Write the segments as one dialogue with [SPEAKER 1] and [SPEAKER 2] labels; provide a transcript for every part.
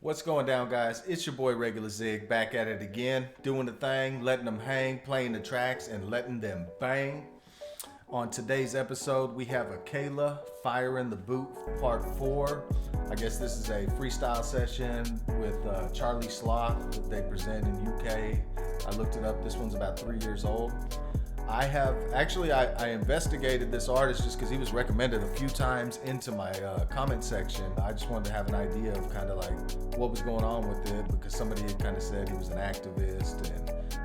[SPEAKER 1] What's going down, guys? It's your boy Regular Zig back at it again, doing the thing, letting them hang, playing the tracks, and letting them bang. On today's episode, we have Akala, Fire in the Boot, Part 4. I guess this is a freestyle session with Charlie Sloth that they present in UK. I looked it up. This one's about 3 years old. I investigated this artist just because he was recommended a few times into my comment section. I just wanted to have an idea of kind of like what was going on with it, because somebody had kind of said he was an activist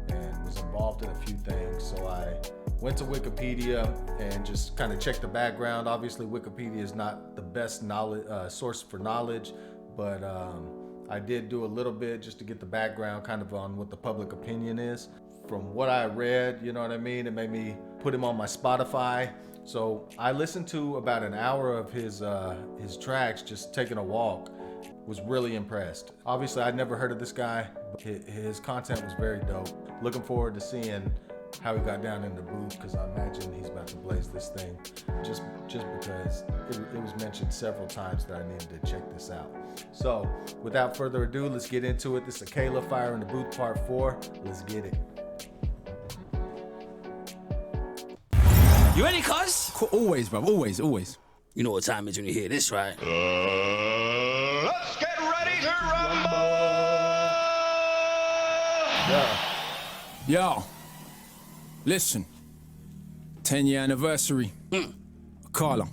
[SPEAKER 1] and was involved in a few things. So I went to Wikipedia and just kind of checked the background. Obviously, Wikipedia is not the best knowledge source for knowledge, but I did do a little bit just to get the background kind of on what the public opinion is. From what I read, you know what I mean, it made me put him on my Spotify. So I listened to about an hour of his tracks, just taking a walk. Was really impressed. Obviously, I'd never heard of this guy, but his content was very dope. Looking forward to seeing how he got down in the booth, because I imagine he's about to blaze this thing, just because it was mentioned several times that I needed to check this out. So without further ado, let's get into it. This is Akala, Fire in the Booth, Part 4. Let's get it.
[SPEAKER 2] You ready, cuz?
[SPEAKER 3] Always, bro. Always.
[SPEAKER 2] You know what time it is when you hear this, right?
[SPEAKER 4] Let's get ready to rumble!
[SPEAKER 3] Yo, listen. 10-year anniversary. Akala.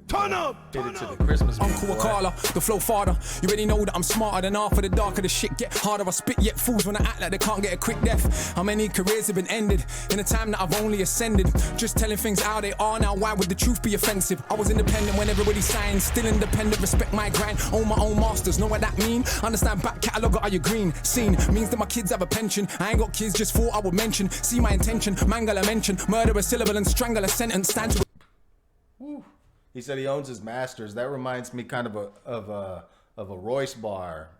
[SPEAKER 4] Turn up!
[SPEAKER 1] Hit it to the Christmas beat,
[SPEAKER 3] Uncle
[SPEAKER 1] boy.
[SPEAKER 3] Akala, the flow farther. You already know that I'm smarter than half of the darker the shit get harder. I spit yet fools when I act like they can't get a quick death. How many careers have been ended in a time that I've only ascended? Just telling things how they are now, why would the truth be offensive? I was independent when everybody signed, still independent, respect my grind, own my own masters, know what that mean? Understand back catalogue, or are you green? Seen, means that my kids have a pension. I ain't got kids, just thought I would mention. See my intention, mangle a mention, murder a syllable and strangle a sentence, stand to.
[SPEAKER 1] Woo. He said he owns his masters. That reminds me kind of a Royce bar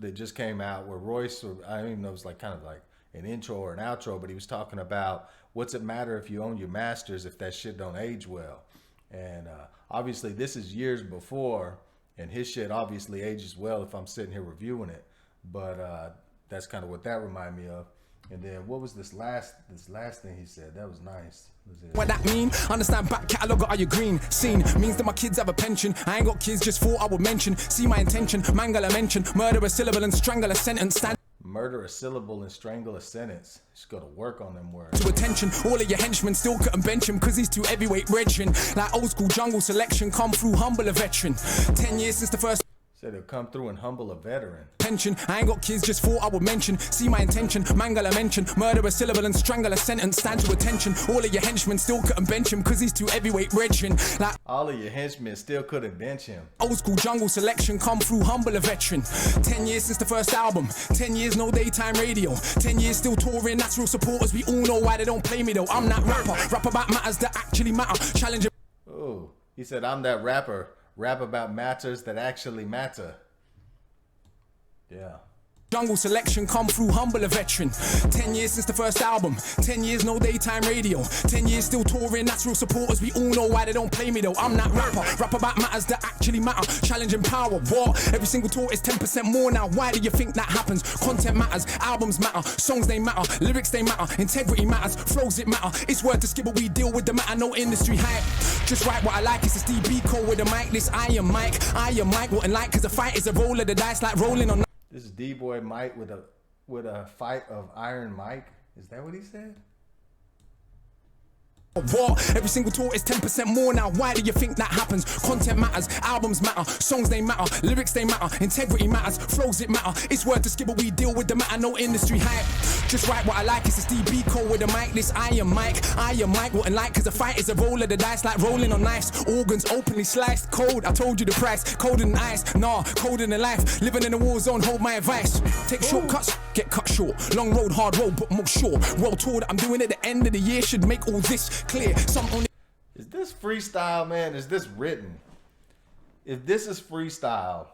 [SPEAKER 1] that just came out, where Royce, I don't even know, it was like kind of like an intro or an outro, but he was talking about what's it matter if you own your masters if that shit don't age well. And obviously this is years before, and his shit obviously ages well if I'm sitting here reviewing it. But that's kind of what that reminded me of. And then what was this last thing he said? That was nice.
[SPEAKER 3] What that mean? Understand back catalogue, or are you green? Seen, means that my kids have a pension. I ain't got kids, just thought I would mention. See my intention, mangle a mention, murder a syllable and strangle a sentence, stand
[SPEAKER 1] Murder a syllable and strangle a sentence. Just go to work on them words.
[SPEAKER 3] to attention. All of your henchmen still couldn't bench him, cause he's too heavyweight brethren. Like old school jungle selection, come through, humble a veteran. 10 years since the first
[SPEAKER 1] Said he'll come through and humble a veteran.
[SPEAKER 3] pension. I ain't got kids, just thought I would mention. See my intention, mangle a mention, murder a syllable and strangle a sentence, stand to attention. All of your henchmen still couldn't bench him, cause he's too heavyweight brethren. Like
[SPEAKER 1] All of your henchmen still couldn't bench him.
[SPEAKER 3] old school jungle selection, come through, humble a veteran. 10 years since the first album, 10 years no daytime radio, 10 years still touring, that's real supporters. We all know why they don't play me though. I'm that rapper, rap about matters that actually matter, challenge.
[SPEAKER 1] Oh, he said, I'm that rapper. Rap about matters that actually matter. Yeah.
[SPEAKER 3] Jungle selection, come through, humble a veteran. 10 years since the first album, 10 years no daytime radio, 10 years still touring, that's real supporters. We all know why they don't play me though. I'm that rapper, rap about matters that actually matter, challenging power. What? Every single tour is 10% more now. Why do you think that happens? Content matters, albums matter, songs they matter, lyrics they matter, integrity matters, flows it matter. It's worth the skip, but we deal with the matter, no industry hype. Just write what I like, it's a DB code with a mic. This I am Mike, wouldn't like, cause the fight is a roll of the dice like rolling on.
[SPEAKER 1] This is D-Boy Mike with a fight of Iron Mike. Is that what he said?
[SPEAKER 3] What? Every single tour is 10% more now. Why do you think that happens? Content matters, albums matter, songs they matter, lyrics they matter, integrity matters, flows it matter. It's worth the skip, but we deal with the matter, no industry hype. Just write what I like, it's a DB code with a mic. This I am Mike, wouldn't like, cause the fight is a roll of the dice like rolling on knives. Organs openly sliced, cold, I told you the price. Colder than ice, nah, colder than life. Living in a war zone, hold my advice. Take shortcuts, get cut short. Long road, hard road, but most sure. World tour that I'm doing at the end of the year should make all this clear. Some only
[SPEAKER 1] Is this freestyle, man? Is this written? If this is freestyle,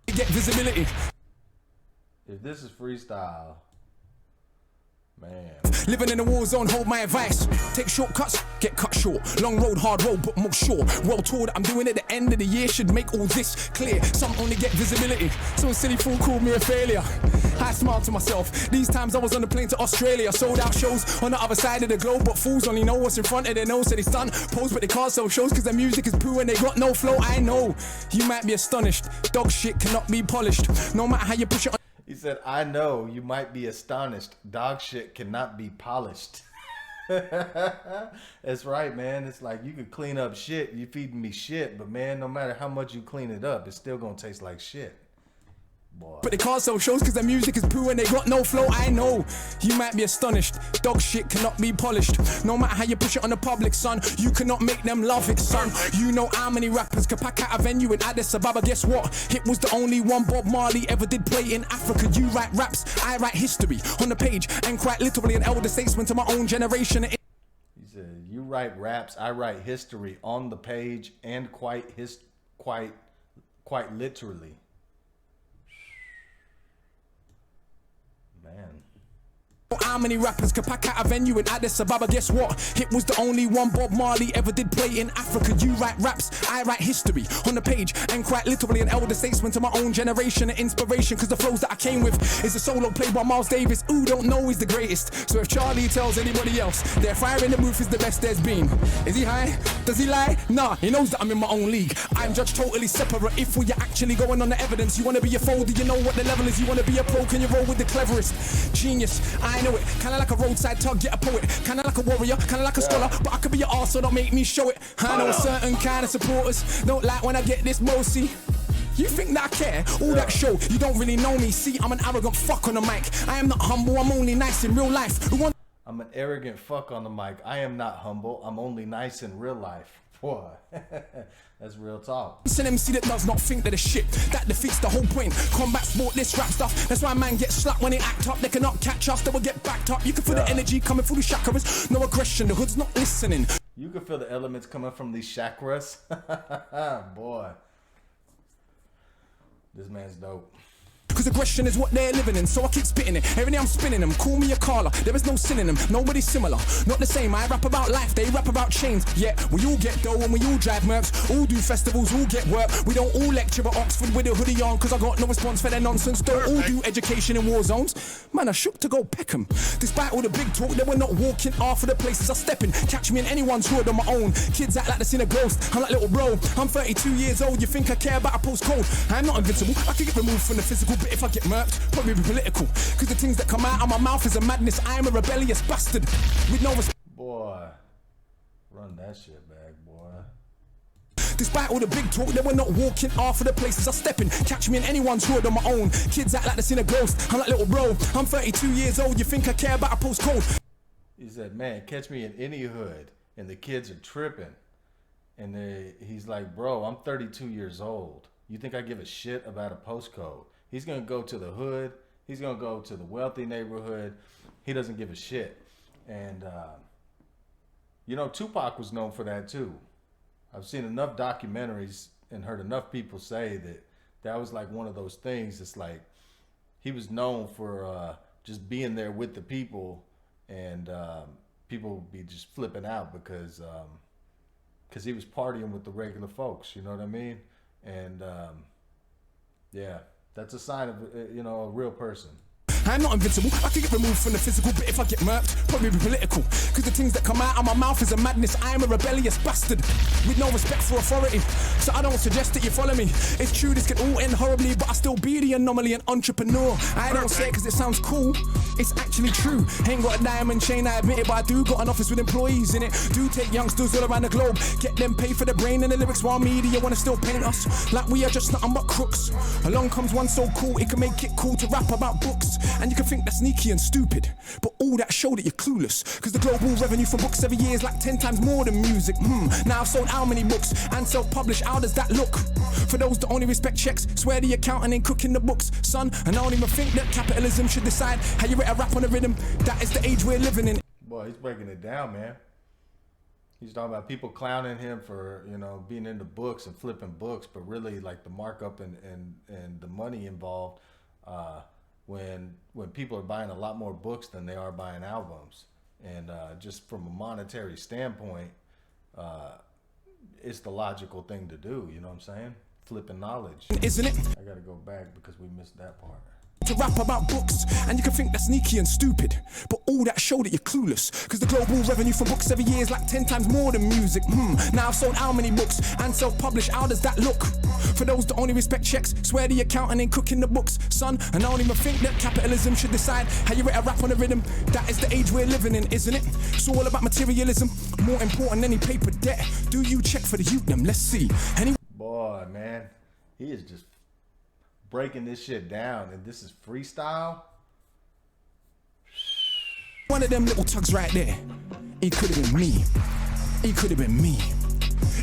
[SPEAKER 3] get visibility.
[SPEAKER 1] if this is freestyle, Man.
[SPEAKER 3] Living in a war zone, hold my advice. Take shortcuts, get cut short. Long road, hard road, but more sure. World tour that I'm doing at the end of the year should make all this clear. Some only get visibility. Some silly fool called me a failure. I smiled to myself. These times I was on the plane to Australia. Sold out shows on the other side of the globe, but fools only know what's in front of their nose. Said it's done, pose, but they can't sell shows cause their music is poo and they got no flow. I know, you might be astonished. Dog shit cannot be polished. No matter how you push it on.
[SPEAKER 1] He said, I know you might be astonished. Dog shit cannot be polished. That's right, man. It's like you could clean up shit. You feeding me shit, but man, no matter how much you clean it up, it's still gonna taste like shit. Boy.
[SPEAKER 3] But they can't sell shows cause their music is poo and they got no flow. I know, you might be astonished. Dog shit cannot be polished. No matter how you push it on the public, son, you cannot make them love it, son. You know how many rappers could pack out a venue in Addis Ababa. Guess what? It was the only one Bob Marley ever did play in Africa. You write raps, I write history on the page, and quite literally an elder statesman to my own generation.
[SPEAKER 1] He said, you write raps, I write history on the page, and quite literally. Man.
[SPEAKER 3] How many rappers could pack out a venue in Addis Ababa? Guess what? It was the only one Bob Marley ever did play in Africa. You write raps, I write history on the page, and quite literally an elder statesman to my own generation. An inspiration cause the flows that I came with is a solo played by Miles Davis. Who don't know he's the greatest. So if Charlie tells anybody else their fire in the booth is the best there's been, is he high? Does he lie? Nah, he knows that I'm in my own league. I'm judged totally separate. If we're actually going on the evidence, you wanna be a foe, do you know what the level is? You wanna be a pro, can you roll with the cleverest? Genius, I know it. Kinda like a roadside tug, get a poet. Kinda like a warrior, kinda like a scholar. But I could be your arse, so don't make me show it. I know a certain kind of supporters don't like when I get this mosey. You think that I care? All that show, you don't really know me. See, I'm an arrogant fuck on the mic. I am not humble, I'm only nice in real life.
[SPEAKER 1] I'm an arrogant fuck on the mic. I am not humble, I'm only nice in real life. Boy, that's real talk.
[SPEAKER 3] It's an MC that does not think that it's shit. That defeats the whole point. Combat sport, this rap stuff. That's why man gets slapped when they act up. They cannot catch us, they will get backed up. You can feel the energy coming through the chakras. No aggression, the hood's not listening.
[SPEAKER 1] You can feel the elements coming from these chakras. Boy, this man's dope.
[SPEAKER 3] Cause aggression is what they're living in, so I keep spitting it. Every day I'm spinning them, call me Akala. There is no sin in them, nobody's similar. Not the same, I rap about life, they rap about chains. Yeah, we all get dough and we all drive mercs. All do festivals, all get work. We don't all lecture at Oxford with a hoodie on, cause I got no response for their nonsense. Don't all do education in war zones. Man, I shook to go Peckham. Despite all the big talk, they were not walking off of the places I step in. Catch me in anyone's hood on my own. Kids act like they've seen a ghost, I'm like little bro. I'm 32 years old, you think I care about a postcode? I'm not invincible, I can get removed from the physical, but if I get murked, probably be political. Cause the things that come out of my mouth is a madness. I am a rebellious bastard with no respect.
[SPEAKER 1] Boy, run that shit back, boy.
[SPEAKER 3] Despite all the big talk, they were not walking off of the places I step in. Catch me in anyone's hood on my own. Kids act like they've seen a ghost, I'm like little bro. I'm 32 years old, you think I care about a postcode?
[SPEAKER 1] He said, man, catch me in any hood, and the kids are tripping. And he's like, bro, I'm 32 years old. You think I give a shit about a postcode? He's going to go to the hood. He's going to go to the wealthy neighborhood. He doesn't give a shit. And, you know, Tupac was known for that too. I've seen enough documentaries and heard enough people say that that was like one of those things. It's like he was known for just being there with the people, and people would be just flipping out because he was partying with the regular folks. You know what I mean? And, yeah. That's a sign of, you know, a real person. I'm not invincible, I can get removed from the physical, but if I get murked, probably be political. Cause the things that come out of my mouth is a madness. I am a rebellious bastard with no respect for authority. So I don't suggest that you follow me. It's true this can all end horribly, but I still be the anomaly and entrepreneur. I don't say it cause it sounds cool, it's actually true. Ain't got a diamond chain, I admit it, but I do got an office with employees in it. Do take youngsters all around the globe, get them paid for the brain and the lyrics, while media wanna still paint us like we are just nothing but crooks. Along comes one so cool, it can make it cool to rap about books. And you can think that's sneaky and stupid, but all that show that you're clueless. Cause the global revenue from books every year is like 10 times more than music. Now I've sold how many books and self-published, how does that look? For those that only respect checks, swear the accountant ain't cooking the books. Son, and I don't even think that capitalism should decide how you rate a rap on a rhythm. That is the age we're living in. Boy, he's breaking it down, man. He's talking about people clowning him for, you know, being into books and flipping books, but really like the markup and the money involved, when people are buying a lot more books than they are buying albums. And just from a monetary standpoint, it's the logical thing to do, you know what I'm saying? Flipping knowledge.
[SPEAKER 3] Isn't it?
[SPEAKER 1] I gotta go back because we missed that part.
[SPEAKER 3] To rap about books, and you can think that's sneaky and stupid, but all that show that you're clueless, cause the global revenue from books every year is like 10 times more than music. Now I've sold how many books and self-published, how does that look? For those that only respect checks, swear the accountant ain't cooking the books, son. And I don't even think that capitalism should decide how you rate a rap on a rhythm. That is the age we're living in, isn't it? It's all about materialism, more important than any paper debt. Do you check for the youth them? Let's see.
[SPEAKER 1] Boy, man, he is just breaking this shit down, and this is freestyle.
[SPEAKER 3] One of them little tugs right there. It could have been me. It could have been me.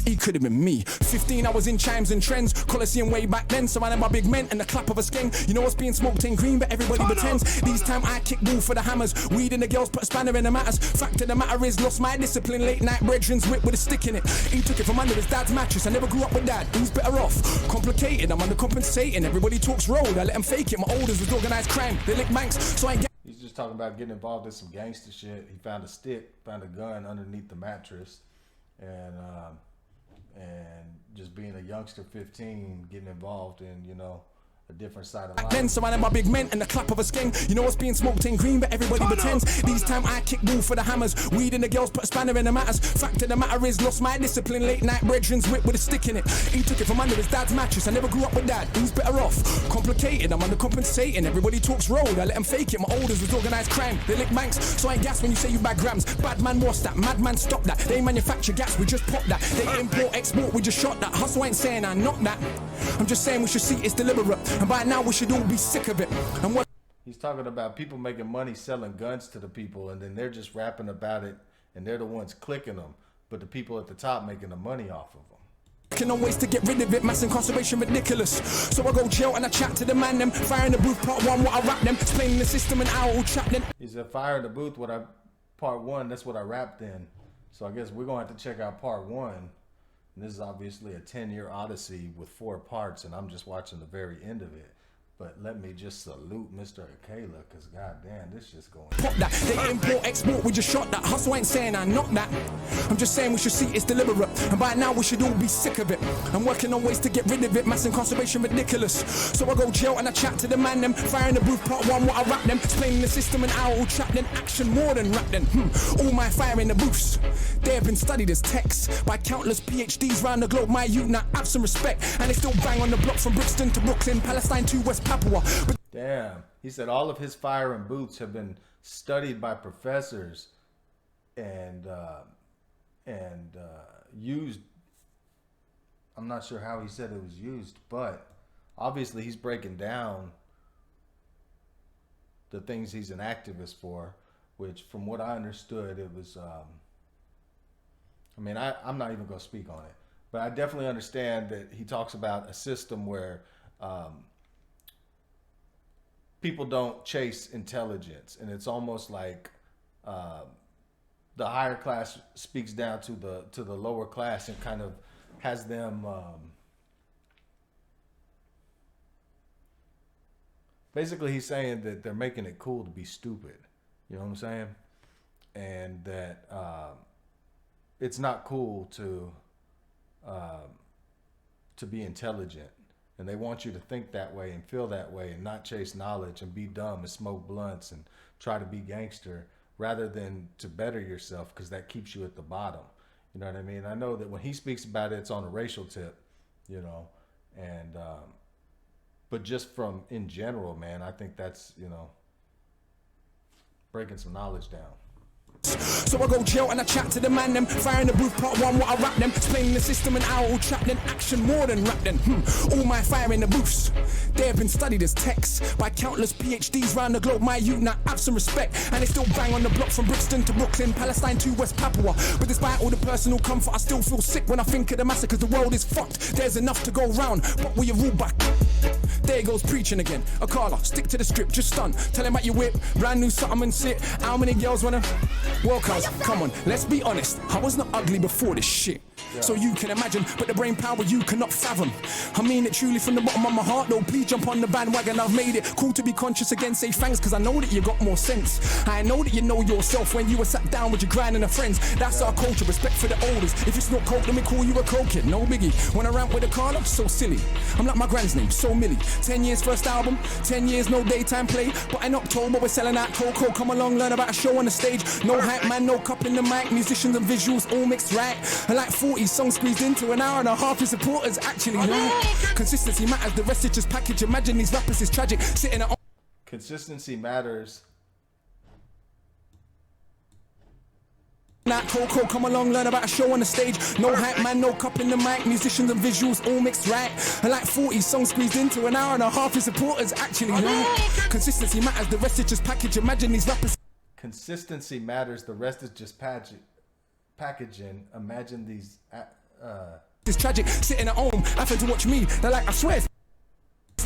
[SPEAKER 3] It could have been me. 15, I was in chimes and trends. Coliseum way back then, surrounded by big men and the clap of a skeng. You know what's being smoked ain't green, but everybody pretends. These time I kick ball for the hammers. Weed in the girls, put a spanner in the matters. Fact of the matter is, lost my discipline. Late night brethren's whip with a stick in it. He took it from under his dad's mattress. I never grew up with dad. Who's better off? Complicated, I'm undercompensating. Everybody talks road, I let them fake it. My oldest was organized crime. They lick banks, so I ain't get.
[SPEAKER 1] He's just talking about getting involved in some gangster shit. He found a stick, found a gun underneath the mattress, and just being a youngster, 15, getting involved in, you know, a different side of life.
[SPEAKER 3] Then surrounded by big men and the clap of a skeng. You know what's being smoked ain't green, but everybody pretends. These time I kick ball for the hammers. Weed in the girls, put a spanner in the matters. Fact of the matter is, lost my discipline. Late night brethren's whip with a stick in it. He took it from under his dad's mattress. I never grew up with dad. Who's better off? Complicated, I'm undercompensating. Everybody talks road, I let them fake it. My oldest was organized crime. They lick banks, so I ain't gas when you say you bag grams. Bad man, what's that? Madman, stop that. They manufacture gas, we just pop that. They import, export, we just shot that. Hustle ain't saying I not that. I'm just saying we should see it's deliberate. And by now we should all be sick of it. And what
[SPEAKER 1] he's talking about, people making money selling guns to the people, and then they're just rapping about it, and they're the ones clicking them, but the people at the top making the money off of them.
[SPEAKER 3] can no ways to get rid of it, mass incarceration ridiculous. So I go jail and I chat to the man them. Fire in the booth, part one, what I rap them. Explaining the system and how I will trap them.
[SPEAKER 1] He said fire in the booth, part one, that's what I rapped in. So I guess we're going to have to check out part one. And this is obviously a 10-year odyssey with 4 parts, and I'm just watching the very end of it. But let me just salute Mr. Akala, because goddamn, this shit's going.
[SPEAKER 3] Pop that, they import, export, we just shot that. Hustle ain't saying I not that. I'm just saying we should see it's deliberate. And by now we should all be sick of it. I'm working on ways to get rid of it, mass incarceration ridiculous. So I go jail and I chat to the man them. Fire in the booth, part one, what I rap them. Explaining the system and how I will trap them. Action more than rap them. All my fire in the booths, they have been studied as texts by countless PhDs round the globe. My youth now have some respect, and they still bang on the block from Brixton to Brooklyn, Palestine to West Papua. But
[SPEAKER 1] damn, he said all of his fire and boots have been studied by professors and used. I'm not sure how he said it was used, but obviously he's breaking down the things he's an activist for, which from what I understood, it was, I mean, I'm not even going to speak on it, but I definitely understand that he talks about a system where people don't chase intelligence, and it's almost like the higher class speaks down to the lower class and kind of has them basically he's saying that they're making it cool to be stupid, you know what I'm saying, and that it's not cool to be intelligent. And they want you to think that way and feel that way and not chase knowledge and be dumb and smoke blunts and try to be gangster rather than to better yourself, because that keeps you at the bottom. You know what I mean? I know that when he speaks about it, it's on a racial tip, you know, and but just from in general, man, I think that's, you know, breaking some knowledge down.
[SPEAKER 3] so I go jail and I chat to the man them. Fire in the booth, part one, what I rap them. Explaining the system and how I will trap them. Action more than rap them. All my fire in the booths, they have been studied as texts by countless PhDs round the globe. My youth now have some respect, and they still bang on the block from Brixton to Brooklyn, Palestine to West Papua. But despite all the personal comfort, I still feel sick when I think of the massacres. The world is fucked, there's enough to go round, but we are ruled by There goes preaching again. Akala, stick to the script, just stun. Tell him about your whip, brand new something and sit. How many girls wanna? Well, cuz, come on, let's be honest. I was not ugly before this shit. So you can imagine, but the brain power you cannot fathom. I mean it truly from the bottom of my heart, though. Please jump on the bandwagon, I've made it. Cool to be conscious again, say thanks, cause I know that you got more sense. I know that you know yourself when you were sat down with your grind and her friends. That's our culture, respect for the olders. If it's not coke, let me call you a coke kid, no biggie. When I rant with Akala, so silly. I'm like my grand's name, so Millie. 10 years first album, 10 years no daytime play. But in October we're selling out cocoa. Come along, learn about a show on the stage. No hype man, no cup in the mic. Musicians and visuals all mixed right. I like 40 songs squeezed into an hour and a half. Your supporters actually right. Consistency matters, the rest is just package. Imagine these rappers is tragic, sitting at home.
[SPEAKER 1] Consistency matters.
[SPEAKER 3] Like Coco, come along, learn about a show on the stage. No hype man, no cup in the mic. Musicians and visuals all mixed right. I like 40 songs squeezed into an hour and a half. Your supporters actually right. Consistency matters, the rest is just package. Imagine these rappers.
[SPEAKER 1] Consistency matters, the rest is just packaging. Imagine these
[SPEAKER 3] It's tragic, sitting at home, having to watch me. They're like, I swear it's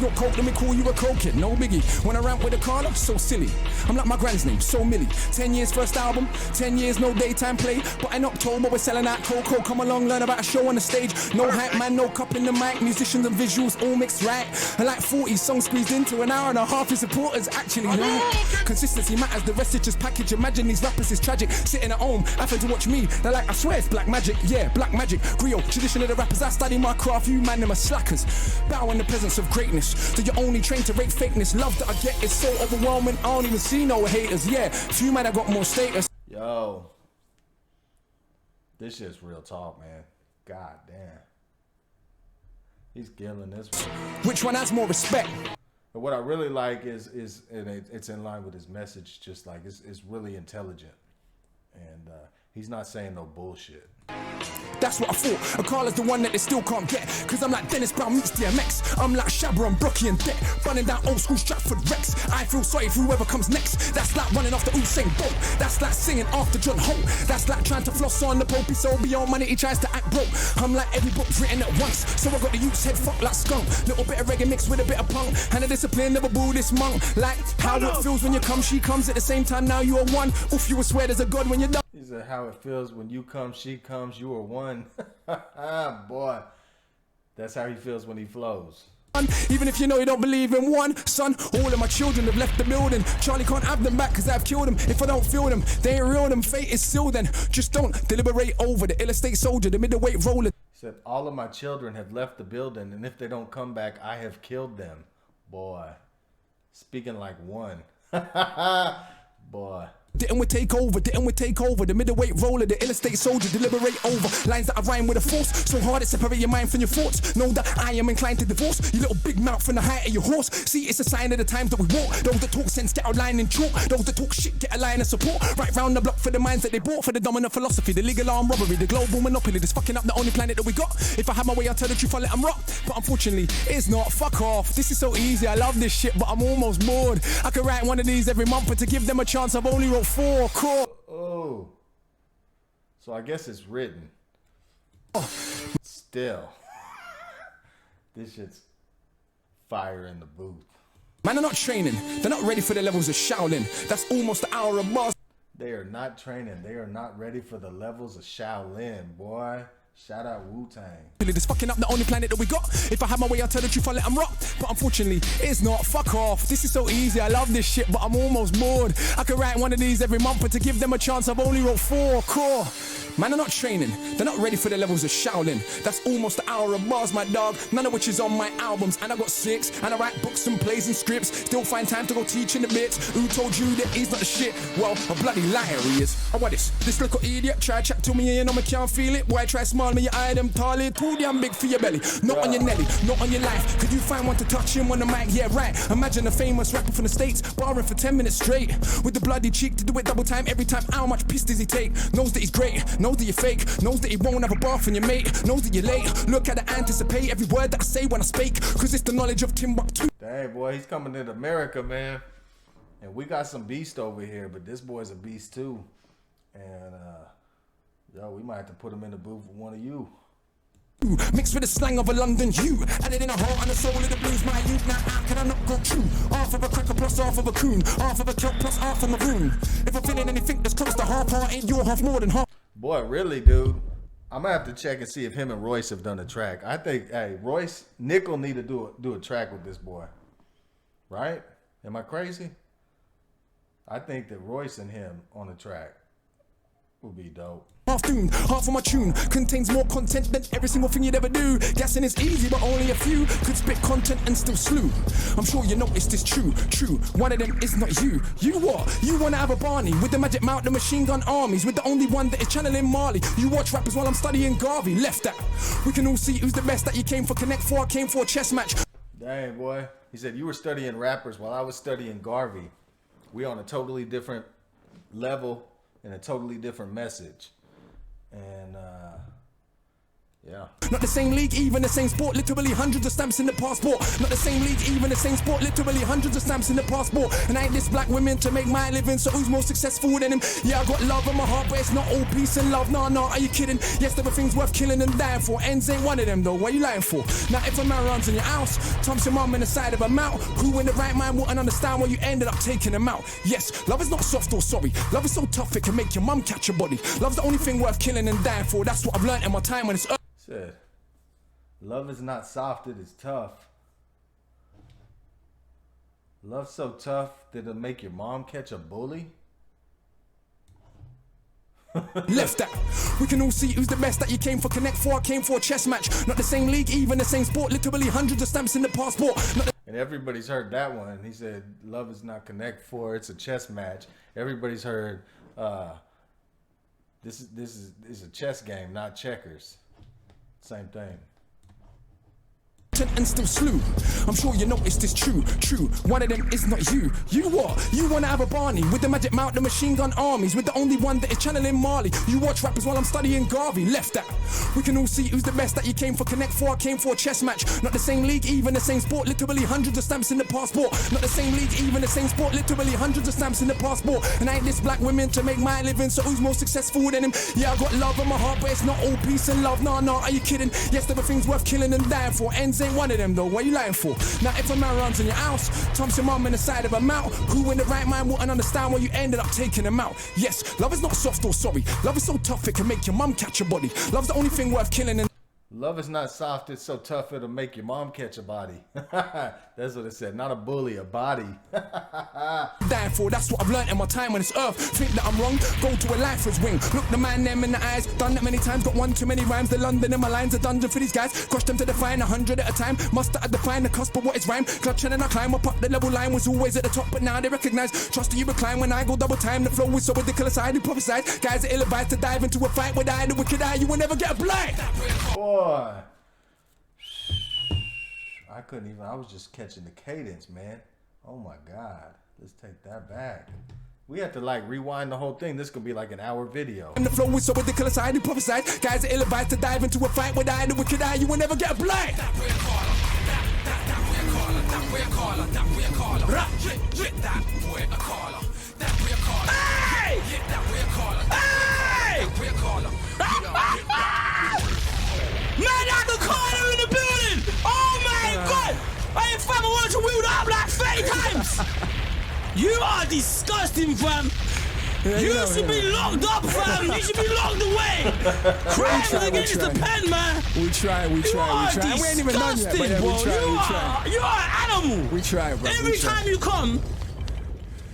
[SPEAKER 3] not coke, let me call you a coke kid, no biggie. When I rant with Akala, so silly. I'm like my grand's name, so Millie. 10 years first album, 10 years no daytime play. But in October we're selling out cocoa. Come along, learn about a show on the stage. No hype man, no cup in the mic. Musicians and visuals all mixed right. I like 40 songs squeezed into an hour and a half. Your supporters actually right. Consistency matters, the rest is just package. Imagine these rappers is tragic, sitting at home, having to watch me. They're like, I swear it's black magic, yeah, black magic. Griot, tradition of the rappers, I study my craft. You man, them are slackers. Bow in the presence of greatness. So you're only trained to rate fakeness. Love that I get is so overwhelming, I don't even see no haters. Yeah, few man I got more status.
[SPEAKER 1] Yo, this shit's real talk, man. God damn, he's killing this one.
[SPEAKER 3] Which one has more respect?
[SPEAKER 1] But what I really like is and it's in line with his message. Just like it's really intelligent, and he's not saying no bullshit.
[SPEAKER 3] That's what I thought. Akala's the one that they still can't get. Cause I'm like Dennis Brown meets DMX. I'm like Shabba and Brocky and Deck. Running down old school Stratford Rex. I feel sorry for whoever comes next. That's like running off the Usain Bolt. That's like singing after John Holt. That's like trying to floss on the Pope. He's so beyond money, he tries to act broke. I'm like every book's written at once. So I got the youth's head fucked like skunk. Little bit of reggae mixed with a bit of punk. And a discipline of a Buddhist monk. Like how it feels when you come, she comes at the same time. Now you are one. Oof, you will swear there's a God when you're done.
[SPEAKER 1] He said how it feels when you come, she comes, you are one. Boy, that's how he feels when he flows.
[SPEAKER 3] Even if you know you don't believe in one, son, all of my children have left the building. Charlie can't have them back cause I've killed them. If I don't feel them, they ain't real, them fate is sealed then. Just don't deliberate over the ill estate soldier, the middleweight roller.
[SPEAKER 1] He said, all of my children have left the building, and if they don't come back, I have killed them. Boy, speaking like one. Boy.
[SPEAKER 3] Didn't we take over, the middleweight roller, the ill estate soldier, deliberate over lines that I rhyme with a force, so hard it separate your mind from your thoughts. Know that I am inclined to divorce, you little big mouth from the height of your horse. See, it's a sign of the times that we walk. Those that talk sense get our line in chalk, those that talk shit get a line of support. Right round the block for the minds that they bought, for the dominant philosophy, the legal armed robbery, the global monopoly, that's fucking up the only planet that we got. If I had my way, I'll tell the truth, I'll let them rock. But unfortunately, it's not, fuck off. This is so easy, I love this shit, but I'm almost bored. I could write one of these every month, but to give them a chance, I've only wrote 4 core.
[SPEAKER 1] Oh, so I guess it's written. Still, this shit's fire in the booth.
[SPEAKER 3] Man, they're not training. They're not ready for the levels of Shaolin. That's almost the hour of bars.
[SPEAKER 1] They are not training. They are not ready for the levels of Shaolin, boy. Shout out Wu-Tang.
[SPEAKER 3] This fucking up the only planet that we got. If I had my way, I'll tell the truth, I'll let them rock. But unfortunately, it's not. Fuck off. This is so easy. I love this shit, but I'm almost bored. I could write one of these every month, but to give them a chance, I've only wrote 4 core. Man, they're not training. They're not ready for the levels of Shaolin. That's almost the hour of bars, my dog. None of which is on my albums. And I got 6. And I write books and plays and scripts. Still find time to go teaching the bits. Who told you that he's not the shit? Well, a bloody liar he is. Oh, what is? This little idiot try chat to me and you know me can't feel it. Boy, try smile me, your eye them tall. It too damn big for your belly. Not on your Nelly, not on your life. Could you find one to touch him on the mic? Yeah, right. Imagine a famous rapper from the States barring for 10 minutes straight. With the bloody cheek to do it double time every time. How much piss does he take? Knows that he's great, knows that you're fake. Knows that he won't have a bar from your mate. Knows that you're late. Look at the anticipate every word that I say when I speak. Cause it's the knowledge of Timbuktu.
[SPEAKER 1] Dang, boy, he's coming into America, man. And we got some beast over here, but this boy's a beast too. And yo, we might have to put him in the booth with one of you.
[SPEAKER 3] mixed with the slang of a London you. Added in the heart and the soul of the blues, my youth. Now how can I not go true? Half of a cracker plus half of a coon, half of a kelp plus half of a maroon. If I'm feeling anything that's close to half heart, ain't your half more than half.
[SPEAKER 1] Boy, really, dude. I'm gonna have to check and see if him and Royce have done a track. I think, hey, Royce, Nickel need to do a track with this boy, right? Am I crazy? I think that Royce and him on a track would be dope.
[SPEAKER 3] Half tuned, half of my tune contains more content than every single thing you'd ever do. Guessing is easy, but only a few could spit content and still slew. I'm sure you noticed this true. One of them is not you. You what? You wanna have a Barney with the magic mount, the machine gun armies, with the only one that is channeling Marley. You watch rappers while I'm studying Garvey. Left that. We can all see who's the best that you came for. Connect for, I came for a chess match.
[SPEAKER 1] Dang, boy. He said you were studying rappers while I was studying Garvey. We on a totally different level and a totally different message. And yeah.
[SPEAKER 3] Not the same league, even the same sport, literally hundreds of stamps in the passport. Not the same league, even the same sport, literally hundreds of stamps in the passport. And I ain't this black women to make my living, so who's more successful than him? Yeah, I got love in my heart, but it's not all peace and love. Nah, are you kidding? Yes, there were things worth killing and dying for. Ends ain't one of them though, what you lying for? Now if a man runs in your house, thumps your mum in the side of a mouth, who in the right mind wouldn't understand why you ended up taking him out? Yes, love is not soft or sorry. Love is so tough it can make your mum catch your body. Love's the only thing worth killing and dying for. That's what I've learned in my time when it's
[SPEAKER 1] said, love is not soft, it is tough. Love's so tough that it'll make your mom catch a bully.
[SPEAKER 3] Left that. We can all see who's the best that you came for. Connect for, I came for a chess match. Not the same league, even the same sport. Literally hundreds of stamps in the passport.
[SPEAKER 1] And everybody's heard that one. He said, love is not connect for, it's a chess match. Everybody's heard this is a chess game, not checkers. Same thing.
[SPEAKER 3] And still slew. I'm sure you noticed this true. One of them is not you. You what? You wanna have a Barney with the magic mount, the machine gun armies, with the only one that is channeling Marley. You watch rappers while I'm studying Garvey. Left that. We can all see who's the best that you came for. Connect for, I came for a chess match. Not the same league, even the same sport. Literally hundreds of stamps in the passport. Not the same league, even the same sport. Literally hundreds of stamps in the passport. And I ain't this black women to make my living, so who's more successful than him? Yeah, I got love in my heart, but it's not all peace and love. Nah, are you kidding? Yes, there were things worth killing and dying for. Ends ain't one of them though, what you lying for? Now if a man runs in your house, thumps your mum in the side of a mouth, who in the right mind wouldn't understand why you ended up taking him out? Yes, love is not soft or sorry. Love is so tough it can make your mum catch a body. Love's the only thing worth killing and
[SPEAKER 1] love is not soft, it's so tough it'll make your mom catch a body. That's what it said, not a bully, a body.
[SPEAKER 3] dying for, that's what I've learned in my time on this earth. Think that I'm wrong, go to a lifer's wing. Look the man them in the eyes, done that many times, got one too many rhymes. The London in my lines, a dungeon for these guys. Crush them to define 100 at a time. Must have defined the cusp of what is rhyme. Clutching and I climb up the level line, was always at the top, but now they recognize. Trust you recline when I go double time. The flow is so ridiculous, I do prophesize. Guys are ill-advised to dive into a fight with I, the wicked eye, you will never get a blind.
[SPEAKER 1] Boy. I couldn't even, I was just catching the cadence, man. Oh my God. Let's take that back. We have to like rewind the whole thing. This could be like an hour video.
[SPEAKER 3] And the flow is so ridiculous, I do prophesize. Guys are ill-advised to dive into a fight with I, the wicked eye, you will never get a blind. That way Akala, that way Akala, that way Akala. That way Akala, that way Akala. Hey! That way Akala, hey! That way Akala. Man, at the corner in the building! Oh my God! I ain't fam, I wanted to wheel that up like 30 times! You are disgusting, fam! You should be locked up, fam! You should be locked away! Crimes against the pen, man! We try. We ain't even done yet, but yeah, we try. You are an animal! We try, bro. Every time you come,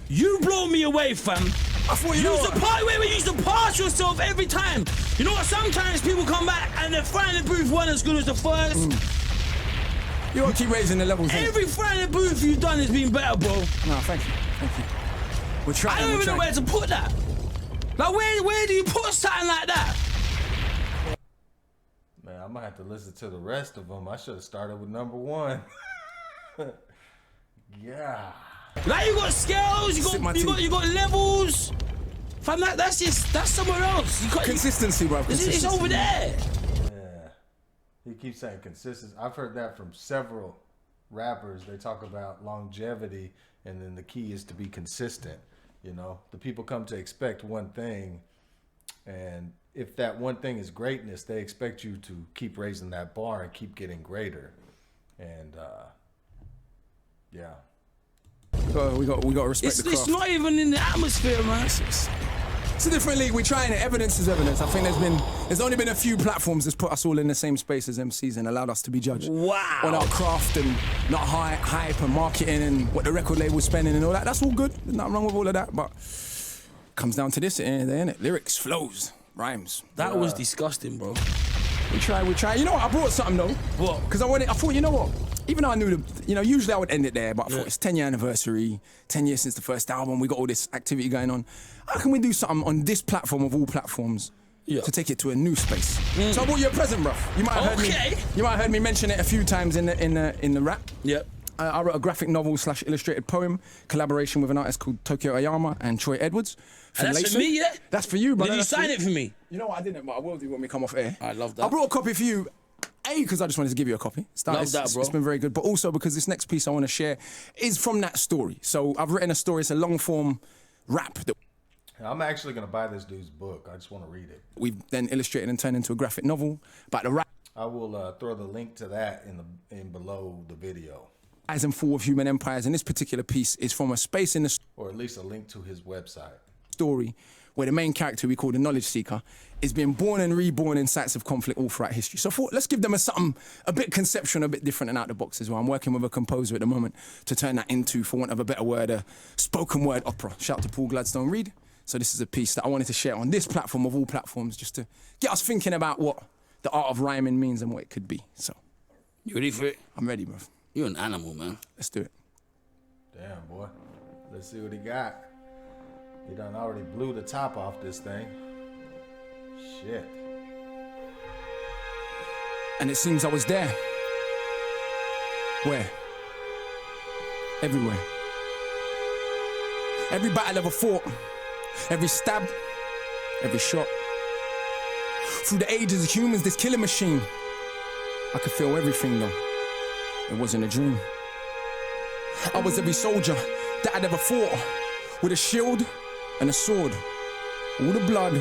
[SPEAKER 3] you blow me away, fam. I thought you used to part where you used to pass yourself every time. You know what? Sometimes people come back and they find the booth one as good as the first. You won't keep raising the levels. Every Friday booth you've done has been better, bro. No, thank you. We're trying. I don't even know where to put that. Like, where do you put something like that?
[SPEAKER 1] Man, I might have to listen to the rest of them. I should have started with number one. Yeah.
[SPEAKER 2] Like you got scales, you got levels. Fam, that's somewhere else.
[SPEAKER 3] Consistency, bro.
[SPEAKER 2] It's over there.
[SPEAKER 1] Yeah. He keeps saying consistency. I've heard that from several rappers. They talk about longevity, and then the key is to be consistent. You know, the people come to expect one thing, and if that one thing is greatness, they expect you to keep raising that bar and keep getting greater. And yeah.
[SPEAKER 3] We got to respect the craft.
[SPEAKER 2] It's not even in the atmosphere, man.
[SPEAKER 3] It's a different league. We're trying it. Evidence is evidence. I think there's only been a few platforms that's put us all in the same space as MCs and allowed us to be judged.
[SPEAKER 2] Wow.
[SPEAKER 3] On our craft and not hype and marketing and what the record label's spending and all that. That's all good. There's nothing wrong with all of that. But comes down to this at the end of the day, innit? Lyrics, flows, rhymes.
[SPEAKER 2] That was disgusting, bro.
[SPEAKER 3] We try. You know what? I brought something though.
[SPEAKER 2] What?
[SPEAKER 3] Because I thought, you know what? Even though I knew usually I would end it there, but I thought it's 10-year anniversary, 10 years since the first album, we got all this activity going on. How can we do something on this platform of all platforms to take it to a new space? So I brought you a present, bruv. You might have heard me mention it a few times in the rap.
[SPEAKER 2] Yep.
[SPEAKER 3] I wrote a graphic novel / illustrated poem, collaboration with an artist called Tokyo Ayama and Troy Edwards.
[SPEAKER 2] And that's for me, yeah?
[SPEAKER 3] That's for you, brother.
[SPEAKER 2] Did you sign it for me?
[SPEAKER 3] You know what, I didn't, but I will do when we come off air.
[SPEAKER 2] I love that.
[SPEAKER 3] I brought a copy for you. Because I just wanted to give you a copy.
[SPEAKER 2] Love that, bro.
[SPEAKER 3] It's been very good. But also because this next piece I want to share is from that story. So I've written a story. It's a long-form rap that
[SPEAKER 1] I'm actually going to buy this dude's book. I just want to read it.
[SPEAKER 3] we've then illustrated and turned into a graphic novel about the
[SPEAKER 1] I will throw the link to that in below the video.
[SPEAKER 3] rise and fall of human empires. And this particular piece is from a space in the
[SPEAKER 1] Or at least a link to his website.
[SPEAKER 3] story where the main character we call the knowledge seeker is being born and reborn in sites of conflict all throughout history. So I thought, let's give them something a bit conceptual, a bit different and out the box as well. I'm working with a composer at the moment to turn that into, for want of a better word, a spoken word opera. Shout out to Paul Gladstone Reed. So this is a piece that I wanted to share on this platform of all platforms, just to get us thinking about what the art of rhyming means and what it could be. So
[SPEAKER 2] You ready for it?
[SPEAKER 3] I'm ready, bro.
[SPEAKER 2] You're an animal, man.
[SPEAKER 3] Let's do it.
[SPEAKER 1] Damn, boy. Let's see what he got. He done already blew the top off this thing. Shit.
[SPEAKER 3] And it seems I was there. Where? Everywhere. Every battle ever fought, every stab, every shot. Through the ages of humans, this killing machine. I could feel everything though. It wasn't a dream. I was every soldier that I'd ever fought, with a shield and a sword. All the blood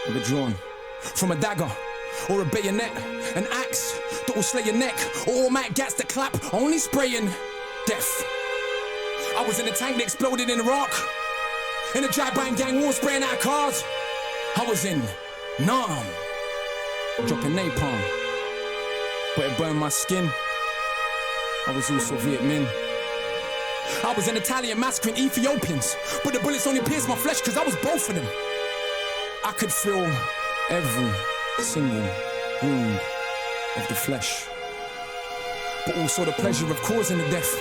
[SPEAKER 3] ever drawn. From a dagger or a bayonet, an axe that will slay your neck, or automatic gats that clap, only spraying death. I was in a tank that exploded in Iraq, in a drive-by gang war spraying out cars. I was in Nam, dropping napalm, but it burned my skin. I was also Viet Minh. I was an Italian massacring Ethiopians, but the bullets only pierced my flesh because I was both of them. I could feel every single wound of the flesh, but also the pleasure of causing the death.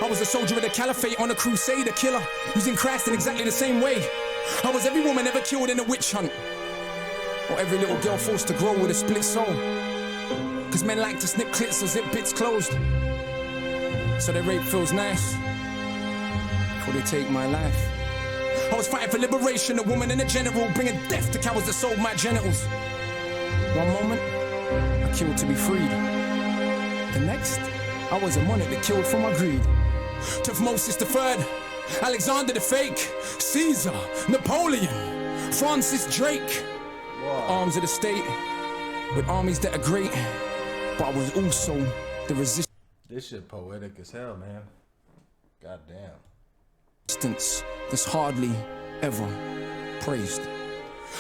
[SPEAKER 3] I was a soldier of the caliphate on a crusade, a killer, using Christ in exactly the same way. I was every woman ever killed in a witch hunt, or every little girl forced to grow with a split soul. Cause men like to snip clits or zip bits closed, so their rape feels nice before they take my life. I was fighting for liberation, a woman and a general, bringing death to cowards that sold my genitals. One moment, I killed to be freed. The next, I was a monarch that killed for my greed. Tutmosis III, Alexander the Fake, Caesar, Napoleon, Francis Drake. Arms of the state, with armies that are great, but I was also the resistance.
[SPEAKER 1] This shit poetic as hell, man. Goddamn.
[SPEAKER 3] That's hardly ever praised.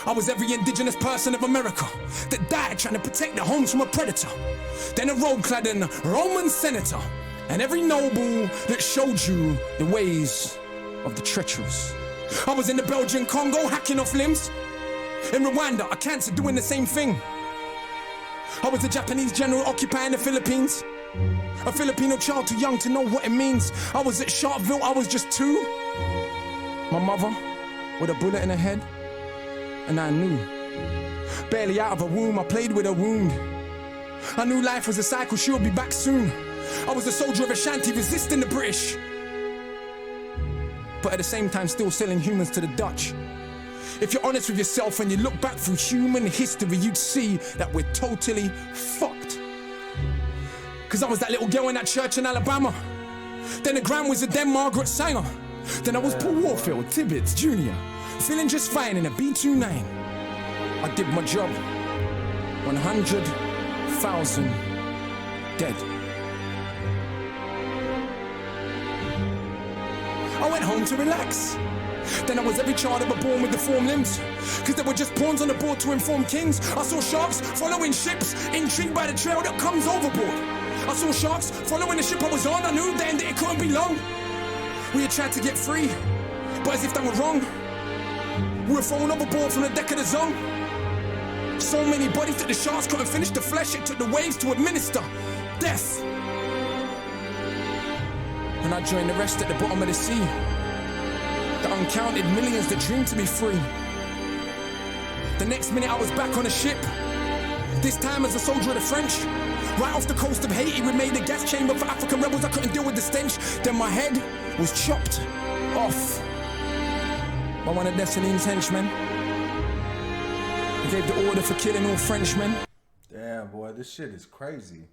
[SPEAKER 3] I was every indigenous person of America that died trying to protect their homes from a predator. Then a robe-cladding Roman senator, and every noble that showed you the ways of the treacherous. I was in the Belgian Congo hacking off limbs. In Rwanda, a cancer doing the same thing. I was a Japanese general occupying the Philippines. A Filipino child too young to know what it means. I was at Sharpeville, I was just 2. My mother, with a bullet in her head, and I knew. Barely out of her womb, I played with her wound. I knew life was a cycle, she would be back soon. I was a soldier of Ashanti resisting the British, but at the same time still selling humans to the Dutch. If you're honest with yourself and you look back through human history, you'd see that we're totally fucked. Cause I was that little girl in that church in Alabama. Then the Grand Wizard, then Margaret Sanger. Then I was Paul Warfield, Tibbets Jr., feeling just fine in a B-29. I did my job. 100,000 dead. I went home to relax. Then I was every child ever born with deformed limbs. Cause there were just pawns on the board to inform kings. I saw sharks following ships, intrigued by the trail that comes overboard. I saw sharks following the ship I was on. I knew then that it couldn't be long. We had tried to get free, but as if that were wrong, we were thrown overboard from the deck of the zone. So many bodies that the sharks couldn't finish the flesh. It took the waves to administer death. And I joined the rest at the bottom of the sea. The uncounted millions that dreamed to be free. The next minute I was back on a ship. This time as a soldier of the French. Right off the coast of Haiti, we made a gas chamber for African rebels. I couldn't deal with the stench. Then my head was chopped off by one of Destiny's henchmen. He gave the order for killing all Frenchmen.
[SPEAKER 1] Damn, boy, this shit is crazy.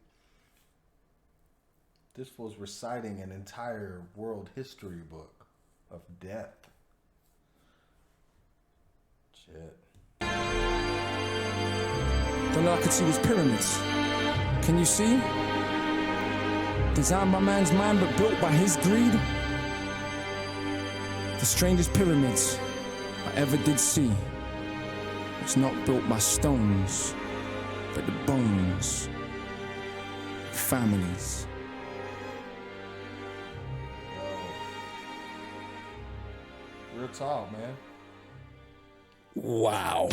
[SPEAKER 1] This fool's reciting an entire world history book of death. Shit.
[SPEAKER 3] The all I could see was pyramids. Can you see? Designed by man's mind but built by his greed. The strangest pyramids I ever did see. It's not built by stones, but the bones of families.
[SPEAKER 1] Real talk, man.
[SPEAKER 2] Wow.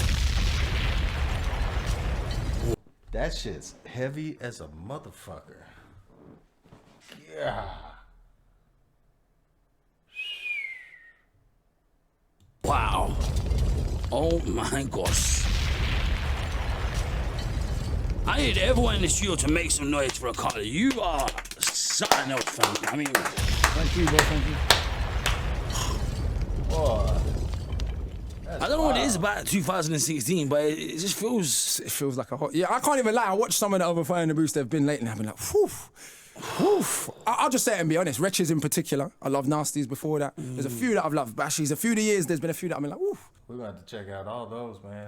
[SPEAKER 1] That shit's heavy as a motherfucker. Yeah.
[SPEAKER 2] Wow. Oh my gosh. I need everyone in the studio to make some noise for Akala. You are something else, fam. I mean,
[SPEAKER 3] Thank you, bro, thank you.
[SPEAKER 1] Boy.
[SPEAKER 2] I don't know what it is about 2016, but it just feels...
[SPEAKER 3] It feels like a hot... Yeah, I can't even lie. I watched some of the other Fire in the Boost they've been lately and I've been like, whew. Whew. I'll just say it and be honest. Wretches in particular. I love Nasties before that. There's a few that I've loved. Bashies, a few of the years, there's been a few that I've been like, whew.
[SPEAKER 1] We're going to have to check out all those, man.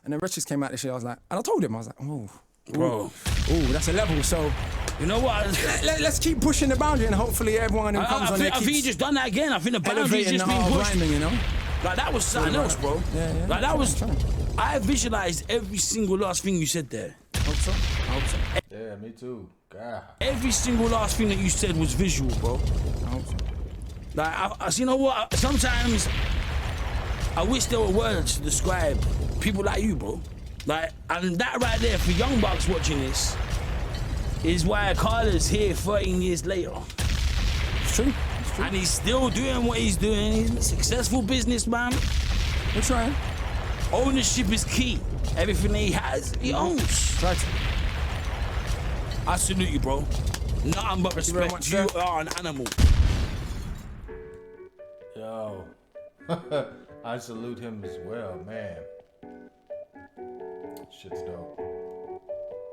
[SPEAKER 3] And then Wretches came out this year. I was like... And I told him, I was like, oh.
[SPEAKER 2] Bro.
[SPEAKER 3] Ooh, that's a level, so...
[SPEAKER 2] You know what?
[SPEAKER 3] Let's keep pushing the boundary and hopefully everyone who comes on there
[SPEAKER 2] I think he just done that again. I think the boundary's just been pushed.
[SPEAKER 3] Rhyming, you know?
[SPEAKER 2] Like, that was something else, bro.
[SPEAKER 3] Yeah.
[SPEAKER 2] Like, that was... I visualized every single last thing you said there.
[SPEAKER 3] I hope so.
[SPEAKER 1] Yeah, me too. God.
[SPEAKER 2] Every single last thing that you said was visual, bro.
[SPEAKER 3] I hope so.
[SPEAKER 2] Like, you know what? Sometimes I wish there were words to describe people like you, bro. Like, and that right there, for young bucks watching this, is why Akala's here 13 years later.
[SPEAKER 3] It's true.
[SPEAKER 2] And he's still doing what he's doing. He's a successful businessman.
[SPEAKER 3] We're trying.
[SPEAKER 2] Ownership is key. Everything he has, he owns.
[SPEAKER 3] Try to.
[SPEAKER 2] I salute you, bro. Nothing but
[SPEAKER 3] Thank you very
[SPEAKER 2] respect.
[SPEAKER 3] much,
[SPEAKER 2] You
[SPEAKER 3] sir.
[SPEAKER 2] are an animal.
[SPEAKER 1] Yo. I salute him as well, man. Shit's dope.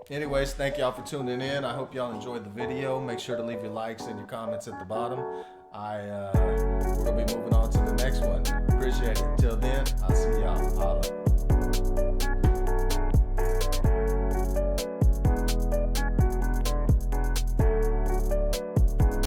[SPEAKER 1] Anyways, thank y'all for tuning in. I hope y'all enjoyed the video. Make sure to leave your likes and your comments at the bottom. We're gonna be moving on to the next one. Appreciate it. Till then, I'll see you.